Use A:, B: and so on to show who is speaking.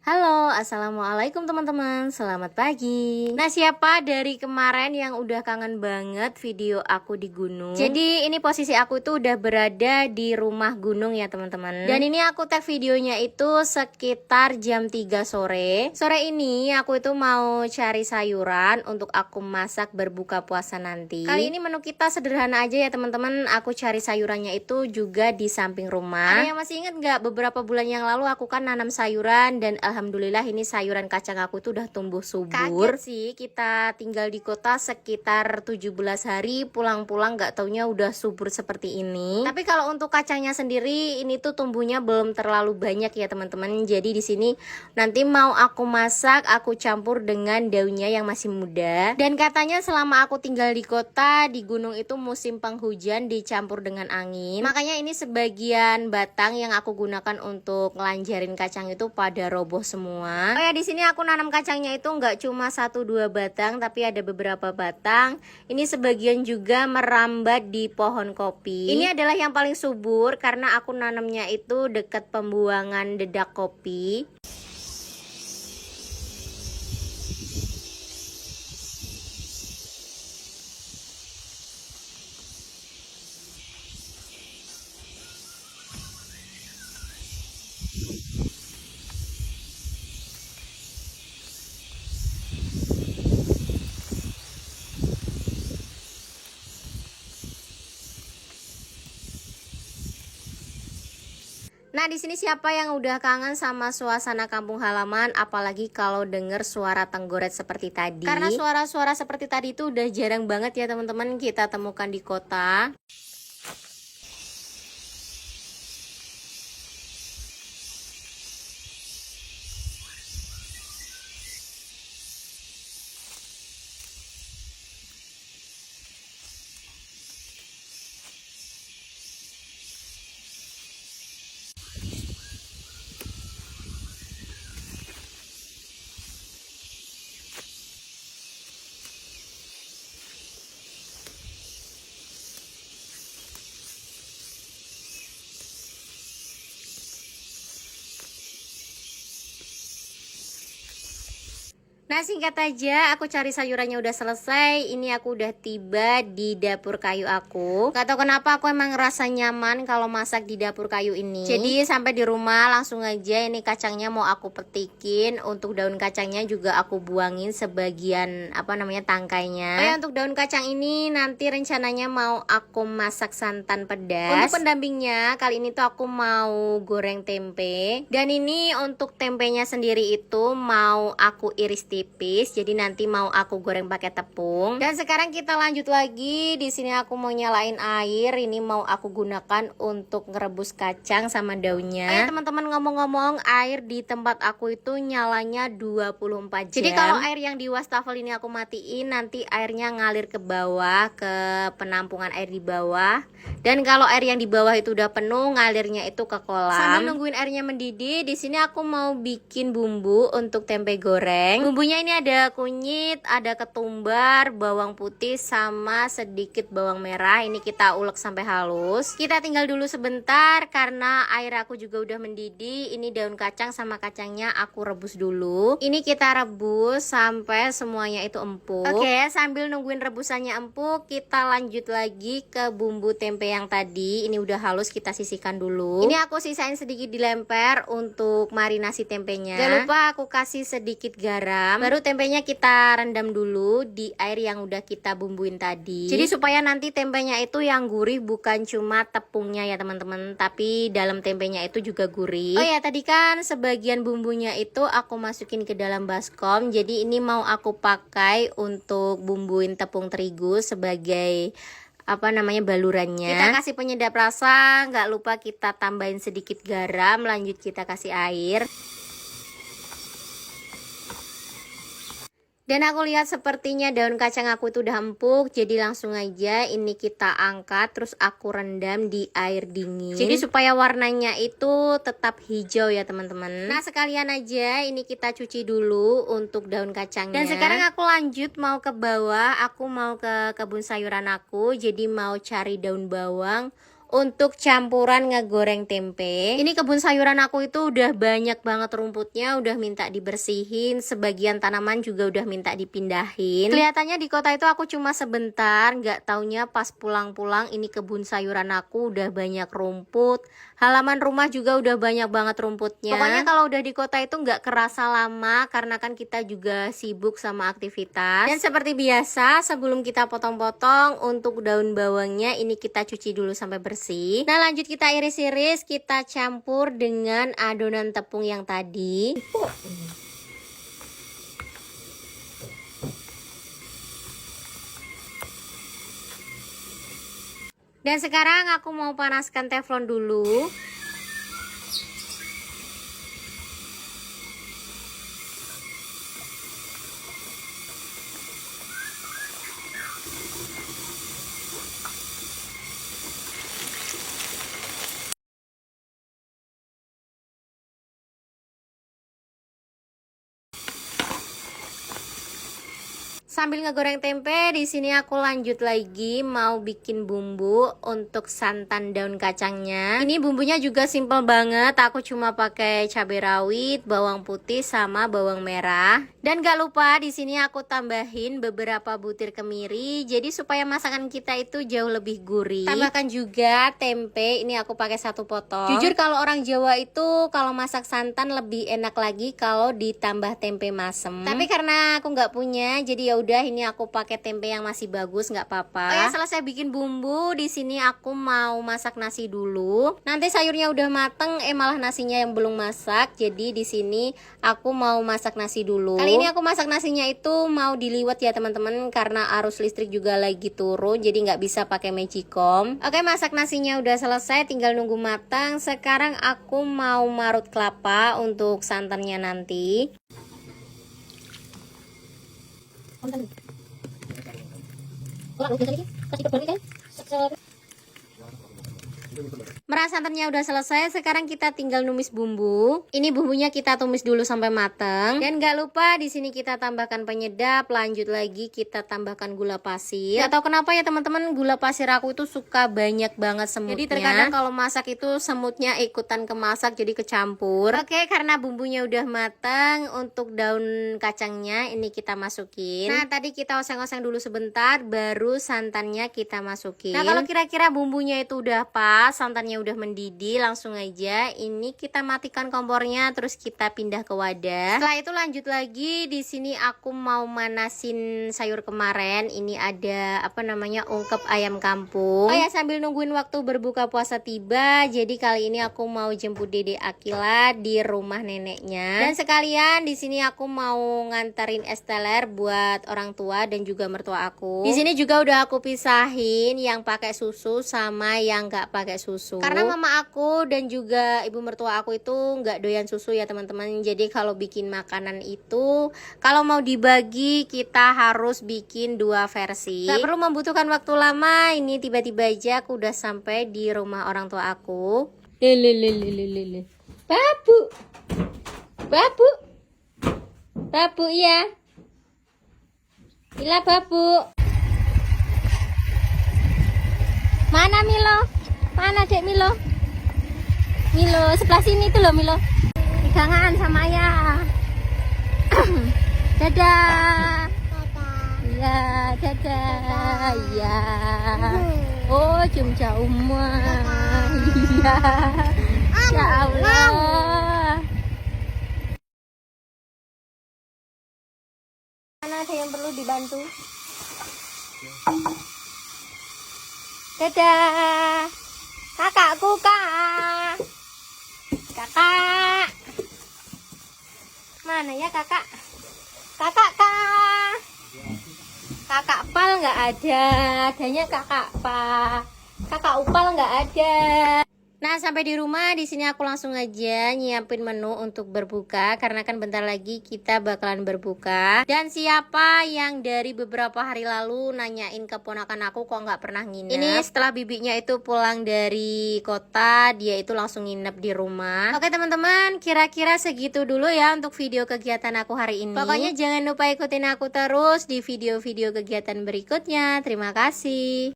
A: Halo, assalamualaikum teman-teman. Selamat pagi. Nah, siapa dari kemarin yang udah kangen banget video aku di gunung? Jadi ini posisi aku itu udah berada di rumah gunung ya teman-teman. Dan ini aku tag videonya itu sekitar jam 3 sore. Sore ini aku itu mau cari sayuran untuk aku masak berbuka puasa nanti. Kali ini menu kita sederhana aja ya teman-teman. Aku cari sayurannya itu juga di samping rumah. Ada yang masih ingat nggak beberapa bulan yang lalu aku kan nanam sayuran dan alhamdulillah ini sayuran kacang aku tuh udah tumbuh subur. Kaget sih, kita tinggal di kota sekitar 17 hari, pulang-pulang gak taunya udah subur seperti ini. Tapi kalau untuk kacangnya sendiri ini tuh tumbuhnya belum terlalu banyak ya teman-teman. Jadi di sini nanti mau aku masak, aku campur dengan daunnya yang masih muda. Dan katanya selama aku tinggal di kota, di gunung itu musim penghujan dicampur dengan angin. Makanya ini sebagian batang yang aku gunakan untuk ngelanjarin kacang itu pada roboh semua. Oh ya, di sini aku nanam kacangnya itu nggak cuma 1-2 batang, tapi ada beberapa batang. Ini sebagian juga merambat di pohon kopi. Ini adalah yang paling subur karena aku nanamnya itu dekat pembuangan dedak kopi. Nah, di sini siapa yang udah kangen sama suasana kampung halaman, apalagi kalau denger suara tenggoret seperti tadi? Karena suara-suara seperti tadi itu udah jarang banget ya teman-teman kita temukan di kota. Nah, singkat aja, aku cari sayurannya udah selesai. Ini aku udah tiba di dapur kayu aku. Gak tau kenapa aku emang ngerasa nyaman kalau masak di dapur kayu ini. Jadi sampai di rumah langsung aja ini kacangnya mau aku petikin. Untuk daun kacangnya juga aku buangin sebagian tangkainya. Oh ya, untuk daun kacang ini nanti rencananya mau aku masak santan pedas. Untuk pendampingnya kali ini tuh aku mau goreng tempe. Dan ini untuk tempenya sendiri itu mau aku iris tipis, jadi nanti mau aku goreng pakai tepung. Dan sekarang kita lanjut lagi. Di sini aku mau nyalain air. Ini mau aku gunakan untuk ngerebus kacang sama daunnya. Oh ya teman-teman, ngomong-ngomong, air di tempat aku itu nyalanya 24 jam. Jadi kalau air yang di wastafel ini aku matiin, nanti airnya ngalir ke bawah, ke penampungan air di bawah. Dan kalau air yang di bawah itu udah penuh, ngalirnya itu ke kolam. Sambil nungguin airnya mendidih, di sini aku mau bikin bumbu untuk tempe goreng. Bumbunya ini ada kunyit, ada ketumbar, bawang putih, sama sedikit bawang merah. Ini kita ulek sampai halus. Kita tinggal dulu sebentar karena air aku juga udah mendidih. Ini daun kacang sama kacangnya aku rebus dulu. Ini kita rebus sampai semuanya itu empuk. Oke, sambil nungguin rebusannya empuk, kita lanjut lagi ke bumbu tempe yang tadi. Ini udah halus, kita sisihkan dulu. Ini aku sisain sedikit di lemper untuk marinasi tempenya. Jangan lupa aku kasih sedikit garam. Baru tempenya kita rendam dulu di air yang udah kita bumbuin tadi. Jadi supaya nanti tempenya itu yang gurih, bukan cuma tepungnya ya teman-teman, tapi dalam tempenya itu juga gurih. Oh ya, tadi kan sebagian bumbunya itu aku masukin ke dalam baskom. Jadi ini mau aku pakai untuk bumbuin tepung terigu sebagai balurannya. Kita kasih penyedap rasa, nggak lupa kita tambahin sedikit garam, lanjut kita kasih air. Dan aku lihat sepertinya daun kacang aku itu udah empuk, jadi langsung aja ini kita angkat, terus aku rendam di air dingin. Jadi supaya warnanya itu tetap hijau ya teman-teman. Nah, sekalian aja ini kita cuci dulu untuk daun kacangnya. Dan sekarang aku lanjut mau ke bawah, aku mau ke kebun sayuran aku, jadi mau cari daun bawang untuk campuran ngegoreng tempe. Ini kebun sayuran aku itu udah banyak banget rumputnya, udah minta dibersihin, sebagian tanaman juga udah minta dipindahin. Kelihatannya di kota itu aku cuma sebentar, nggak taunya pas pulang-pulang ini kebun sayuran aku udah banyak rumput. Halaman rumah juga udah banyak banget rumputnya. Pokoknya kalau udah di kota itu nggak kerasa lama karena kan kita juga sibuk sama aktivitas. Dan seperti biasa sebelum kita potong-potong untuk daun bawangnya ini kita cuci dulu sampai bersih. Nah lanjut kita iris-iris, kita campur dengan adonan tepung yang tadi. Dan sekarang aku mau panaskan teflon dulu. Sambil ngegoreng tempe, di sini aku lanjut lagi mau bikin bumbu untuk santan daun kacangnya. Ini bumbunya juga simple banget. Aku cuma pakai cabai rawit, bawang putih sama bawang merah. Dan gak lupa di sini aku tambahin beberapa butir kemiri. Jadi supaya masakan kita itu jauh lebih gurih. Tambahkan juga tempe. Ini aku pakai 1 potong. Jujur kalau orang Jawa itu kalau masak santan lebih enak lagi kalau ditambah tempe masem. Tapi karena aku nggak punya, jadi ya udah ini aku pakai tempe yang masih bagus, nggak apa-apa. Oh ya, selesai bikin bumbu, di sini aku mau masak nasi dulu. Nanti sayurnya udah mateng, malah nasinya yang belum masak. Jadi di sini aku mau masak nasi dulu. Kali ini aku masak nasinya itu mau diliwet ya teman-teman, karena arus listrik juga lagi turun, jadi nggak bisa pakai magicom. Oke, masak nasinya udah selesai, tinggal nunggu matang. Sekarang aku mau marut kelapa untuk santannya nanti. Merah santannya udah selesai, sekarang kita tinggal numis bumbu. Ini bumbunya kita tumis dulu sampai mateng. Dan gak lupa di sini kita tambahkan penyedap, lanjut lagi kita tambahkan gula pasir. Gak tau kenapa ya teman-teman, gula pasir aku itu suka banyak banget semutnya. Jadi terkadang kalau masak itu semutnya ikutan kemasak jadi kecampur. Oke, karena bumbunya udah mateng, untuk daun kacangnya ini kita masukin. Nah, tadi kita oseng-oseng dulu sebentar, baru santannya kita masukin. Nah, kalau kira-kira bumbunya itu udah pas, santannya udah mendidih, langsung aja ini kita matikan kompornya, terus kita pindah ke wadah. Setelah itu lanjut lagi, di sini aku mau manasin sayur kemarin. Ini ada apa namanya, ungkep ayam kampung. Oh ya, sambil nungguin waktu berbuka puasa tiba, jadi kali ini aku mau jemput Dede Akila di rumah neneknya. Dan sekalian di sini aku mau nganterin es teler buat orang tua dan juga mertua aku. Di sini juga udah aku pisahin yang pakai susu sama yang nggak pakai susu. Karena mama aku dan juga ibu mertua aku itu nggak doyan susu ya teman-teman. Jadi kalau bikin makanan itu, kalau mau dibagi kita harus bikin 2 versi. Gak perlu membutuhkan waktu lama. Ini tiba-tiba aja aku udah sampai di rumah orang tua aku. Lelelelelelele. Babu. Babu. Babu ya. Ila babu. Mana Milo? Mana Dek Milo? Milo sebelah sini tuh loh Milo. Pegangan sama ayah. Dadah. Iya, dadah. Iya. Oh, cium Uma. Iya. Ya Allah. Mana ada yang perlu dibantu? Dadah. Kakakku kak. Kakak. Mana ya kakak? Kakak kak. Kakak Pal nggak ada. Adanya kakak Pa. Kakak Upal nggak ada. Nah, sampai di rumah di sini aku langsung aja nyiapin menu untuk berbuka karena kan bentar lagi kita bakalan berbuka. Dan siapa yang dari beberapa hari lalu nanyain ke ponakan aku kok nggak pernah nginep. Ini setelah bibinya itu pulang dari kota, dia itu langsung nginep di rumah. Oke teman-teman, kira-kira segitu dulu ya untuk video kegiatan aku hari ini. Pokoknya jangan lupa ikutin aku terus di video-video kegiatan berikutnya. Terima kasih.